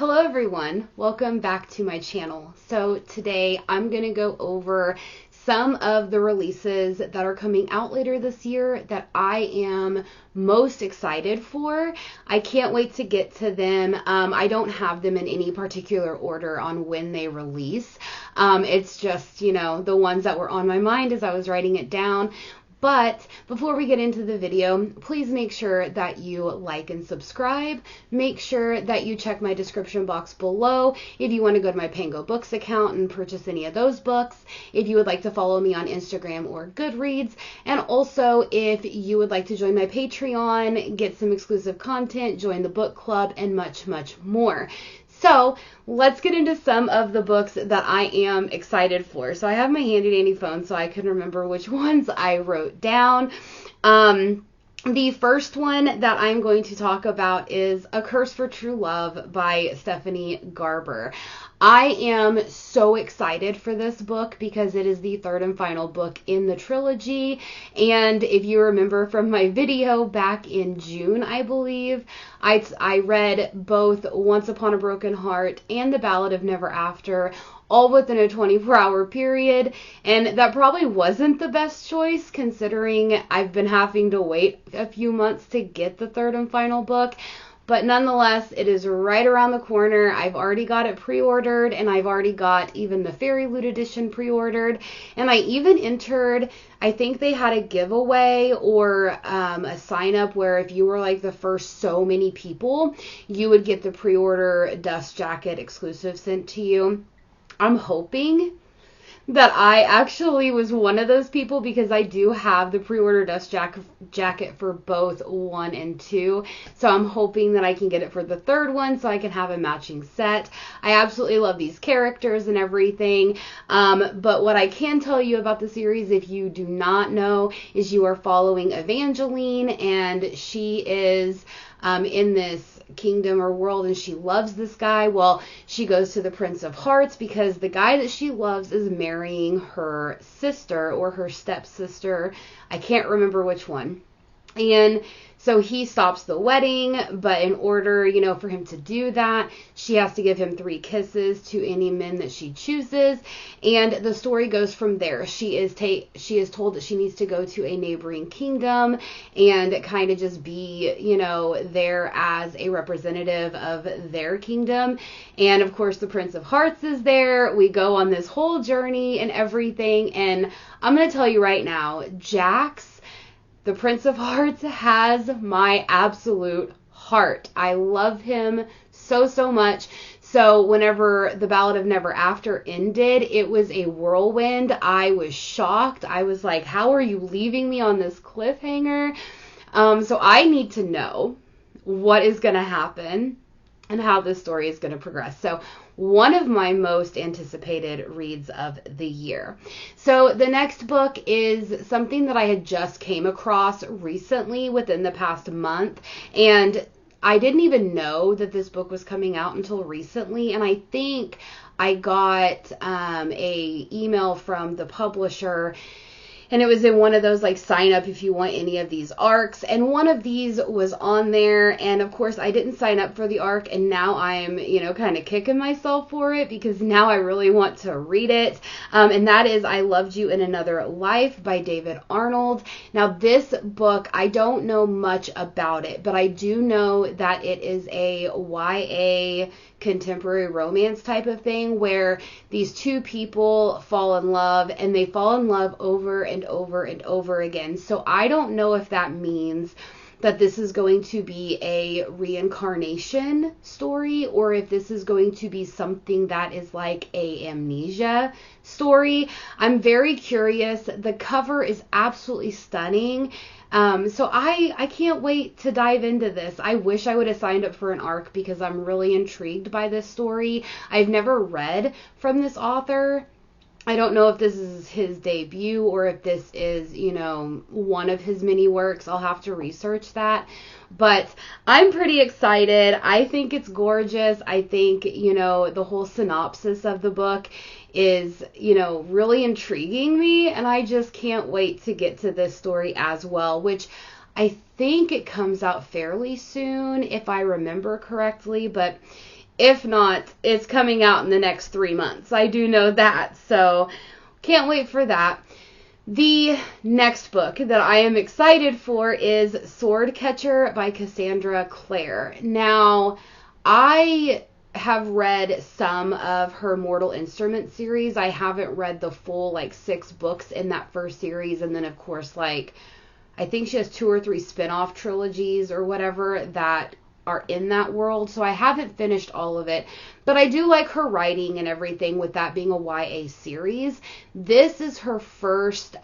Hello everyone, welcome back to my channel. So today I'm going to go over some of the releases that are coming out later this year that I am most excited for. I can't wait to get to them. I don't have them in any particular order on when they release. It's just, the ones that were on my mind as I was writing it down. But before we get into the video, please make sure that you like and subscribe. Make sure that you check my description box below if you want to go to my Pango Books account and purchase any of those books. If you would like to follow me on Instagram or Goodreads. And also if you would like to join my Patreon, get some exclusive content, join the book club, and much, much more. So let's get into some of the books that I am excited for. So I have my handy dandy phone so I can remember which ones I wrote down. The first one that I'm going to talk about is A Curse for True Love by Stephanie Garber. I am so excited for this book because it is the third and final book in the trilogy. And if you remember from my video back in June, I believe, I read both Once Upon a Broken Heart and The Ballad of Never After, all within a 24-hour period, and that probably wasn't the best choice considering I've been having to wait a few months to get the third and final book. But nonetheless, it is right around the corner. I've already got it pre-ordered, and I've already got even the Fairy Loot edition pre-ordered. And I even entered, I think they had a giveaway or a sign-up where if you were like the first so many people, you would get the pre-order dust jacket exclusive sent to you. I'm hoping that I actually was one of those people because I do have the pre-order dust jacket for both 1 and 2. So I'm hoping that I can get it for the third one so I can have a matching set. I absolutely love these characters and everything. But what I can tell you about the series, if you do not know, is you are following Evangeline, and she is in this kingdom or world, and she loves this guy. Well, she goes to the Prince of Hearts because the guy that she loves is marrying her sister or her stepsister. I can't remember which one. And so he stops the wedding, but in order, for him to do that, she has to give him 3 kisses to any men that she chooses. And the story goes from there. She is told that she needs to go to a neighboring kingdom and kind of just be, there as a representative of their kingdom. And of course, the Prince of Hearts is there. We go on this whole journey and everything. And I'm going to tell you right now, Jax, the Prince of Hearts, has my absolute heart. I love him so, so much. So whenever The Ballad of Never After ended, it was a whirlwind. I was shocked. I was like, how are you leaving me on this cliffhanger? So I need to know what is going to happen and how this story is going to progress. So one of my most anticipated reads of the year. So the next book is something that I had just came across recently within the past month, and I didn't even know that this book was coming out until recently, and I think I got a email from the publisher, and it was in one of those like sign up if you want any of these arcs. And one of these was on there. And of course I didn't sign up for the arc. And now I'm, kind of kicking myself for it because now I really want to read it. And that is I Loved You in Another Life by David Arnold. Now this book, I don't know much about it, but I do know that it is a YA contemporary romance type of thing where these two people fall in love, and they fall in love over and over and over again. So I don't know if that means that this is going to be a reincarnation story or if this is going to be something that is like a amnesia story. I'm very curious. The cover is absolutely stunning. So I can't wait to dive into this. I wish I would have signed up for an arc because I'm really intrigued by this story. I've never read from this author. I don't know if this is his debut or if this is, one of his many works. I'll have to research that. But I'm pretty excited. I think it's gorgeous. I think, the whole synopsis of the book is, really intriguing me. And I just can't wait to get to this story as well, which I think it comes out fairly soon, if I remember correctly. But If not, it's coming out in the next 3 months. I do know that. So can't wait for that. The next book that I am excited for is Sword Catcher by Cassandra Clare. Now, I have read some of her Mortal Instruments series. I haven't read the full 6 books in that first series, and then of course I think she has 2 or 3 spin-off trilogies or whatever that are in that world, so I haven't finished all of it, but I do like her writing and everything, with that being a YA series. This is her first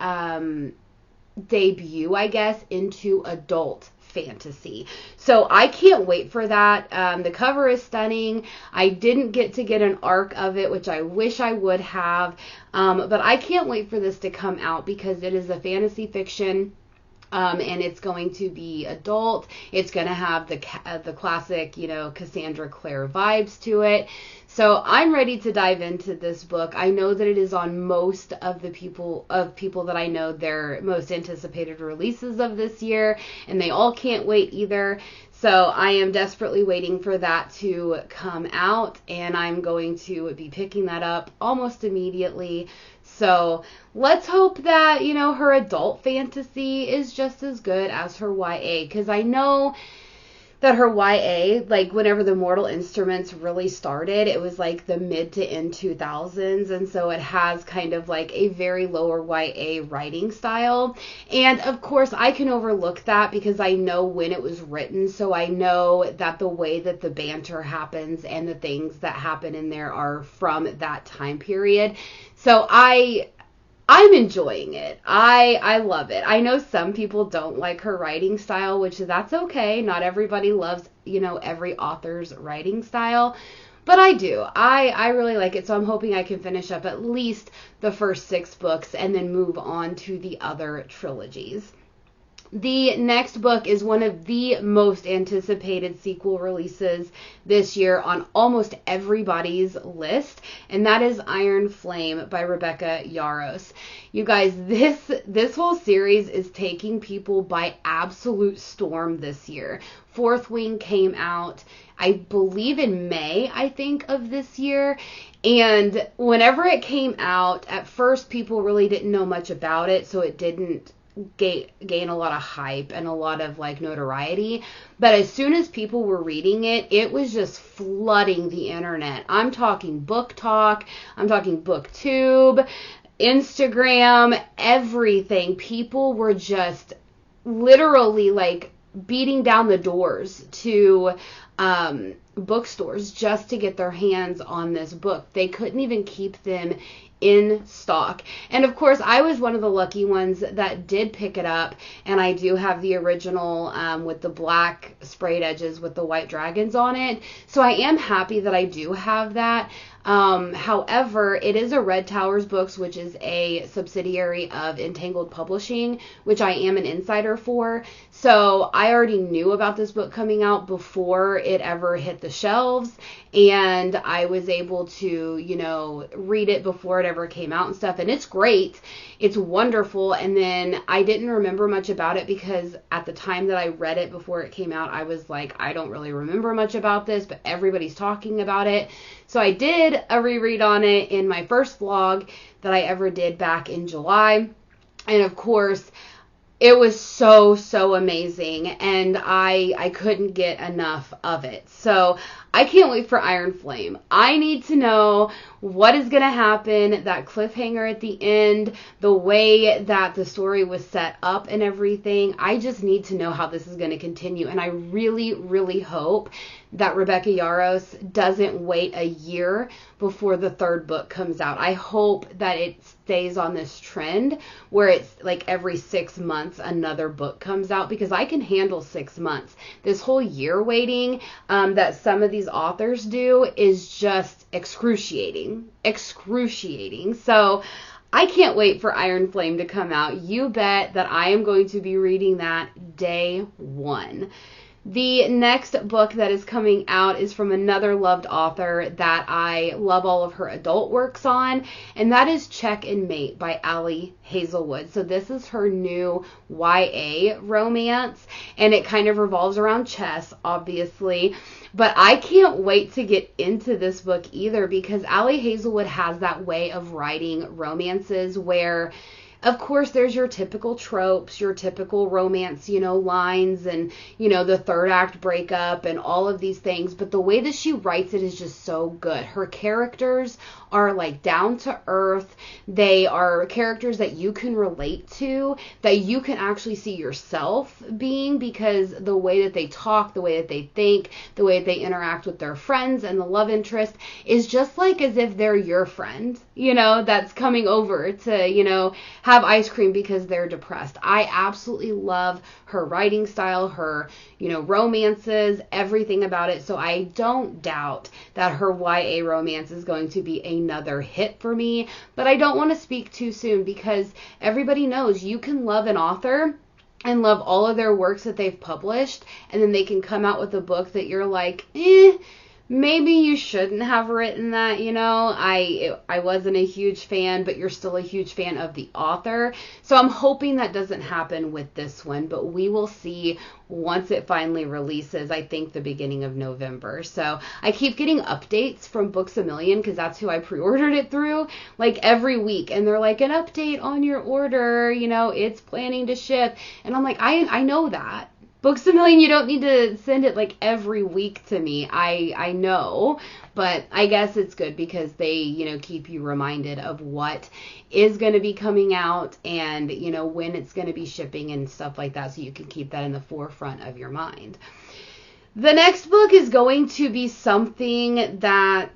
debut, I guess, into adult fantasy. So I can't wait for that. The cover is stunning. I didn't get to get an arc of it, which I wish I would have, but I can't wait for this to come out because it is a fantasy fiction. And it's going to be adult. It's going to have the classic, Cassandra Clare vibes to it. So I'm ready to dive into this book. I know that it is on most of the people that I know their most anticipated releases of this year, and they all can't wait either. So I am desperately waiting for that to come out, and I'm going to be picking that up almost immediately. So let's hope that, her adult fantasy is just as good as her YA, because I know that her YA, whenever the Mortal Instruments really started, it was the mid to end 2000s, and so it has kind of a very lower YA writing style. And of course I can overlook that because I know when it was written, so I know that the way that the banter happens and the things that happen in there are from that time period. So I'm enjoying it. I love it. I know some people don't like her writing style, which that's okay. Not everybody loves, every author's writing style, but I do. I really like it, so I'm hoping I can finish up at least the first 6 books and then move on to the other trilogies. The next book is one of the most anticipated sequel releases this year on almost everybody's list, and that is Iron Flame by Rebecca Yarros. You guys, this whole series is taking people by absolute storm this year. Fourth Wing came out, I believe, in May, I think, of this year. And whenever it came out, at first people really didn't know much about it, so it didn't gain a lot of hype and a lot of notoriety. But as soon as people were reading it, it was just flooding the internet. I'm talking Book Talk, I'm talking BookTube, Instagram, everything. People were just literally beating down the doors to bookstores just to get their hands on this book. They couldn't even keep them in stock. And of course, I was one of the lucky ones that did pick it up, and I do have the original with the black sprayed edges with the white dragons on it. So I am happy that I do have that. However, it is a Red Towers Books, which is a subsidiary of Entangled Publishing, which I am an insider for. So I already knew about this book coming out before it ever hit the shelves, and I was able to, read it before it ever came out and stuff. And it's great. It's wonderful. And then I didn't remember much about it because at the time that I read it before it came out, I was like, I don't really remember much about this, but everybody's talking about it. So I did a reread on it in my first vlog that I ever did back in July. And of course, it was so amazing, and I couldn't get enough of it. So I can't wait for Iron Flame. I need to know what is going to happen, that cliffhanger at the end, the way that the story was set up and everything. I just need to know how this is going to continue, and I really hope that Rebecca Yarros doesn't wait a year before the 3rd book comes out. I hope that it stays on this trend where it's every 6 months another book comes out, because I can handle 6 months. This whole year waiting that some of these authors do is just excruciating. So I can't wait for Iron Flame to come out. You bet that I am going to be reading that day 1. The next book that is coming out is from another loved author that I love all of her adult works on, and that is Check and Mate by Ali Hazelwood. So this is her new YA romance, and it kind of revolves around chess, obviously. But I can't wait to get into this book either, because Ali Hazelwood has that way of writing romances where, of course, there's your typical tropes, your typical romance, lines and, the third act breakup and all of these things. But the way that she writes it is just so good. Her characters are like down to earth. They are characters that you can relate to, that you can actually see yourself being, because the way that they talk, the way that they think, the way that they interact with their friends and the love interest is just like as if they're your friend, that's coming over to, have ice cream because they're depressed. I absolutely love her writing style, her, romances, everything about it. So I don't doubt that her YA romance is going to be another hit for me, but I don't want to speak too soon, because everybody knows you can love an author and love all of their works that they've published, and then they can come out with a book that you're like, maybe you shouldn't have written that, I wasn't a huge fan, but you're still a huge fan of the author. So I'm hoping that doesn't happen with this one, but we will see once it finally releases, I think the beginning of November. So I keep getting updates from Books A Million, because that's who I pre-ordered it through, like every week. And they're like, an update on your order, it's planning to ship. And I'm like, I know that. Books A Million, you don't need to send it like every week to me. I know, but I guess it's good because they, keep you reminded of what is going to be coming out and, when it's going to be shipping and stuff like that, so you can keep that in the forefront of your mind. The next book is going to be something that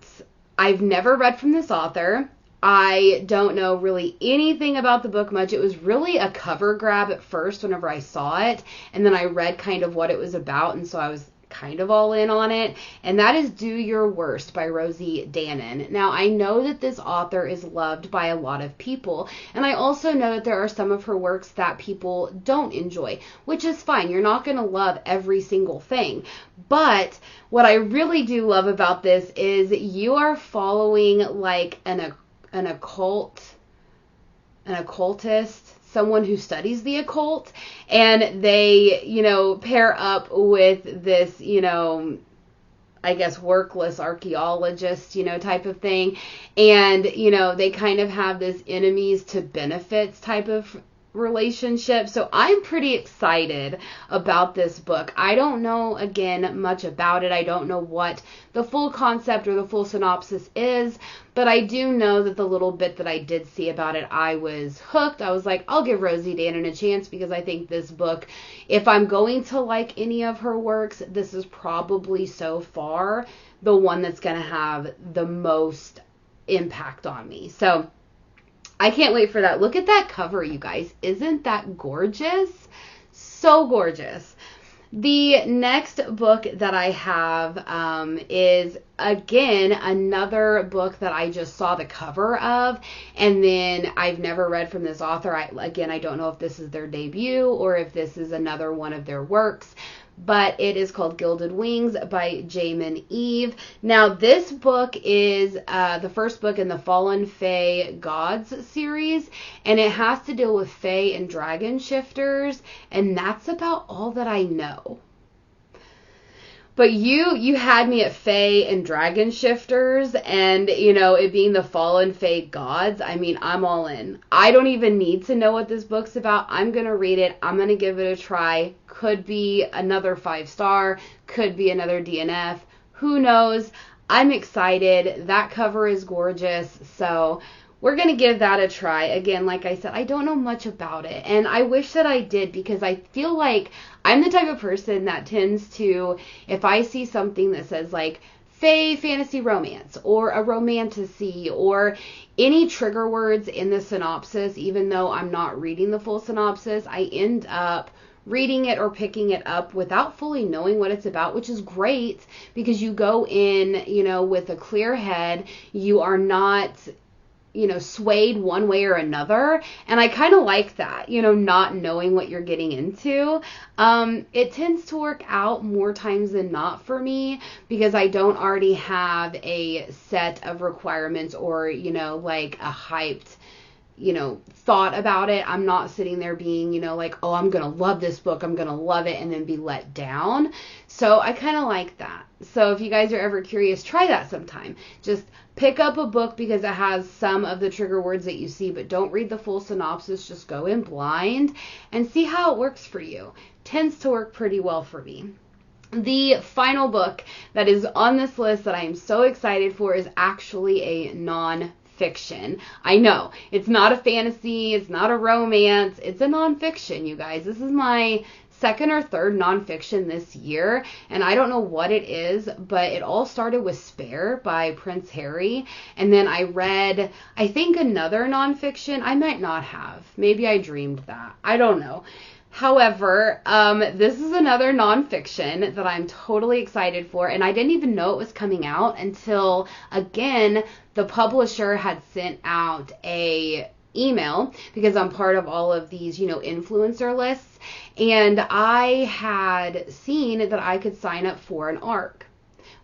I've never read from this author. I don't know really anything about the book much. It was really a cover grab at first whenever I saw it, and then I read kind of what it was about, and so I was kind of all in on it, and that is Do Your Worst by Rosie Danan. Now, I know that this author is loved by a lot of people, and I also know that there are some of her works that people don't enjoy, which is fine. You're not going to love every single thing, but what I really do love about this is you are following like an occultist, someone who studies the occult, and they, pair up with this, I guess workless archaeologist, type of thing. And, they kind of have this enemies to benefits type of relationship. So I'm pretty excited about this book. I don't know, again, much about it. I don't know what the full concept or the full synopsis is, but I do know that the little bit that I did see about it, I was hooked. I was like, I'll give Rosie Danan a chance, because I think this book, if I'm going to like any of her works, this is probably so far the one that's going to have the most impact on me. So I can't wait for that. Look at that cover, you guys. Isn't that gorgeous? So gorgeous. The next book that I have is, again, another book that I just saw the cover of, and then I've never read from this author. I don't know if this is their debut or if this is another one of their works, but it is called Gilded Wings by Jamin Eve. Now, this book is the first book in the Fallen Fae Gods series, and it has to deal with Fae and dragon shifters, and that's about all that I know. But you had me at Fae and dragon shifters, and, it being the Fallen Fae Gods. I mean, I'm all in. I don't even need to know what this book's about. I'm going to read it. I'm going to give it a try. Could be another 5-star. Could be another DNF. Who knows? I'm excited. That cover is gorgeous. So we're going to give that a try. Again, like I said, I don't know much about it, and I wish that I did, because I feel like I'm the type of person that tends to, if I see something that says like Fae fantasy romance or a romantasy or any trigger words in the synopsis, even though I'm not reading the full synopsis, I end up reading it or picking it up without fully knowing what it's about, which is great, because you go in, with a clear head. You are not swayed one way or another. And I kind of like that, not knowing what you're getting into. It tends to work out more times than not for me because I don't already have a set of requirements or, like a hyped thought about it. I'm not sitting there being, like, oh, I'm going to love this book. I'm going to love it and then be let down. So I kind of like that. So if you guys are ever curious, try that sometime. Just pick up a book because it has some of the trigger words that you see, but don't read the full synopsis. Just go in blind and see how it works for you. Tends to work pretty well for me. The final book that is on this list that I am so excited for is actually a non-fiction. I know, it's not a fantasy, it's not a romance, it's a nonfiction, you guys. This is my second or third nonfiction this year, and I don't know what it is, but it all started with Spare by Prince Harry, and then I read, I think, another nonfiction. I might not have. Maybe I dreamed that. I don't know. However, this is another nonfiction that I'm totally excited for, and I didn't even know it was coming out until, again, the publisher had sent out a email because I'm part of all of these, influencer lists, and I had seen that I could sign up for an ARC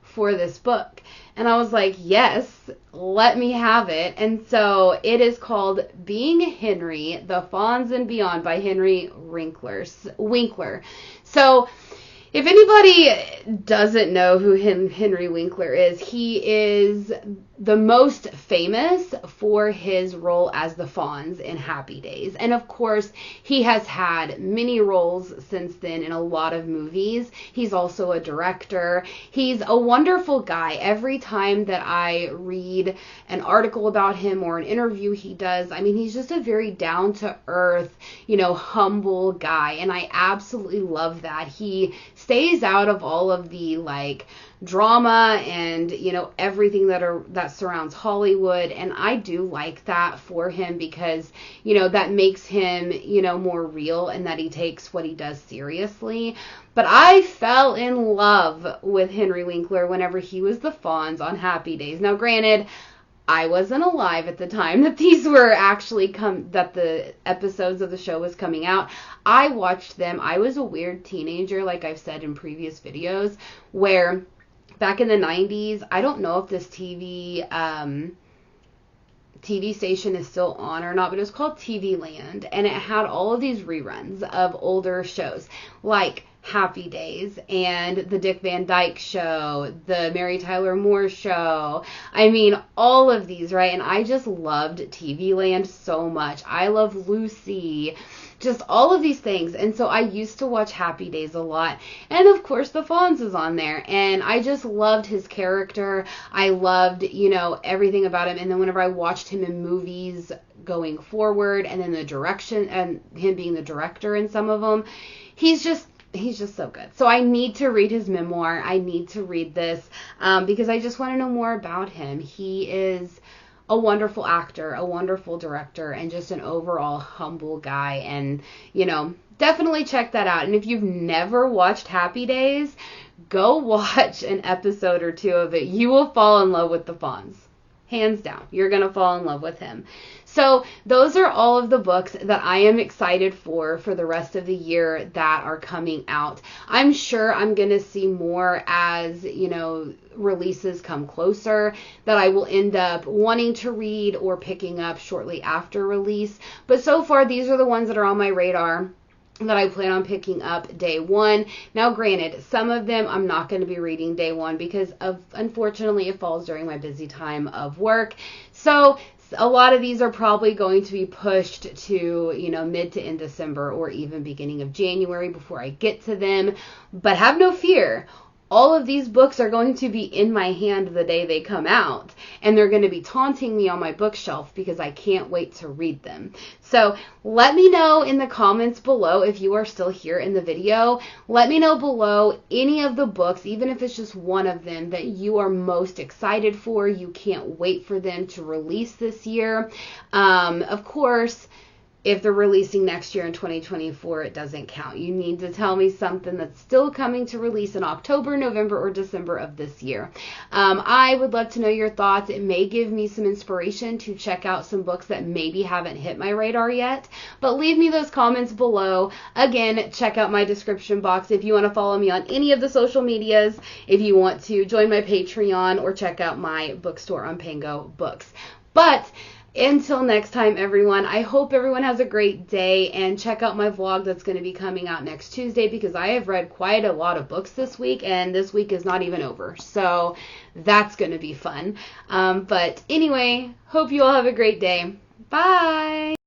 for this book. And I was like, yes, let me have it. And so it is called Being Henry, The Fawns and Beyond by Henry Winkler. So if anybody doesn't know who Henry Winkler is, he is the most famous for his role as the Fonz in Happy Days. And of course, he has had many roles since then in a lot of movies. He's also a director. He's a wonderful guy. Every time that I read an article about him or an interview he does, I mean, he's just a very down-to-earth, humble guy. And I absolutely love that. He stays out of all of the, drama and everything that surrounds Hollywood, and I do like that for him because that makes him more real and that he takes what he does seriously. But I fell in love with Henry Winkler whenever he was the Fonz on Happy Days. Now granted, I wasn't alive at the time that these were actually that the episodes of the show was coming out. I watched them. I was a weird teenager, like I've said in previous videos, where back in the 90s, I don't know if this TV station is still on or not, but it was called TV Land, and it had all of these reruns of older shows, like Happy Days and the Dick Van Dyke Show, the Mary Tyler Moore Show. I mean, all of these, right? And I just loved TV Land so much. I love Lucy. Just all of these things. And so I used to watch Happy Days a lot. And of course the Fonz is on there. And I just loved his character. I loved, everything about him. And then whenever I watched him in movies going forward, and then the direction and him being the director in some of them, he's just so good. So I need to read his memoir. I need to read this because I just want to know more about him. He is a wonderful actor, a wonderful director, and just an overall humble guy. And, definitely check that out. And if you've never watched Happy Days, go watch an episode or two of it. You will fall in love with the Fonz. Hands down. You're going to fall in love with him. So those are all of the books that I am excited for the rest of the year that are coming out. I'm sure I'm going to see more as, releases come closer that I will end up wanting to read or picking up shortly after release. But so far, these are the ones that are on my radar that I plan on picking up day one. Now, granted, some of them I'm not going to be reading day one because unfortunately, it falls during my busy time of work. So a lot of these are probably going to be pushed to, mid to end December or even beginning of January before I get to them. But have no fear. All of these books are going to be in my hand the day they come out, and they're going to be taunting me on my bookshelf because I can't wait to read them. So let me know in the comments below if you are still here in the video. Let me know below any of the books, even if it's just one of them, that you are most excited for. You can't wait for them to release this year. Of course, if they're releasing next year in 2024, it doesn't count. You need to tell me something that's still coming to release in October, November, or December of this year. I would love to know your thoughts. It may give me some inspiration to check out some books that maybe haven't hit my radar yet, but leave me those comments below. Again, check out my description box if you want to follow me on any of the social medias, if you want to join my Patreon, or check out my bookstore on Pango Books. But until next time, everyone, I hope everyone has a great day, and check out my vlog that's going to be coming out next Tuesday, because I have read quite a lot of books this week, and this week is not even over. So that's going to be fun. But anyway, hope you all have a great day. Bye.